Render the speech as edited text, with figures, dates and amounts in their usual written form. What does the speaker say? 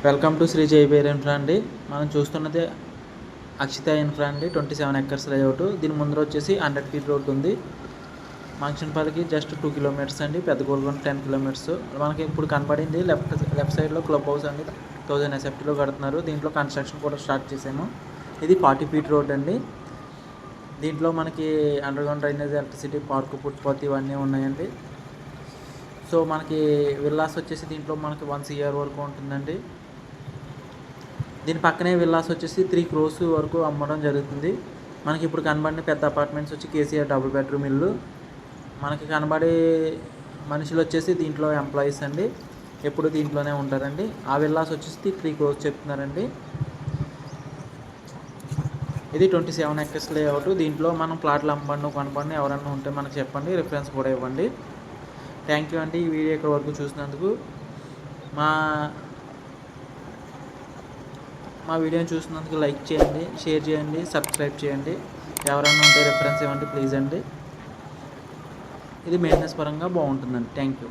Welcome to Shri జైబేర్ infra అండి. మనం చూస్తున్నది అక్షిత ఇన్ఫ్రా అండి. 27 ఎకర్స్ లేఅవుట్. దీని ముందర వచ్చేసి 100 ఫీట్ రోడ్ ఉంది. మంక్షన్పల్లికి జస్ట్ 2 కిలోమీటర్స్ అండి. పెద్ద గోల్కొండ 10 కిలోమీటర్స్. మనకి ఇప్పుడు కనపడింది లెఫ్ట్ సైడ్లో క్లబ్ హౌస్ అండి. 1000 SFTలో కడుతున్నారు. దీంట్లో కన్స్ట్రక్షన్ కూడా స్టార్ట్ చేసాము. ఇది 40 ఫీట్ రోడ్ అండి. దీంట్లో మనకి underground drainage, electricity, park, footpath ఇవన్నీ ఉన్నాయండి. సో మనకి విల్లాస్ వచ్చేసి దీంట్లో మనకి 1 CR వరకు ఉంటుందండి. దీని పక్కనే విల్లాస్ వచ్చేసి 3 crores వరకు అమ్మడం జరుగుతుంది. మనకి ఇప్పుడు కనబడిన పెద్ద అపార్ట్మెంట్స్ వచ్చి కేసీఆర్ డబుల్ బెడ్రూమ్ ఇల్లు. మనకి కనబడే మనుషులు వచ్చేసి దీంట్లో ఎంప్లాయీస్ అండి. ఎప్పుడు దీంట్లోనే ఉంటారండి. ఆ విల్లాస్ వచ్చేసి 3 crores చెప్తున్నారండి. ఇది 27 ఎకర్స్ లేఅవుట్. దీంట్లో మనం ప్లాట్లు అమ్మబడిన కొనబడిన ఎవరన్నా ఉంటే మనకు చెప్పండి, రిఫరెన్స్ కూడా ఇవ్వండి. థ్యాంక్ యూ అండి. ఈ వీడియో ఇక్కడ వరకు చూసినందుకు. మా వీడియోని చూసినందుకు లైక్ చేయండి, షేర్ చేయండి, సబ్స్క్రైబ్ చేయండి. ఎవరైనా ఉంటే రిఫరెన్స్ ఇవ్వండి ప్లీజ్ అండి. ఇది మెయింటెనెన్స్ పరంగా బాగుంటుందండి. Thank you.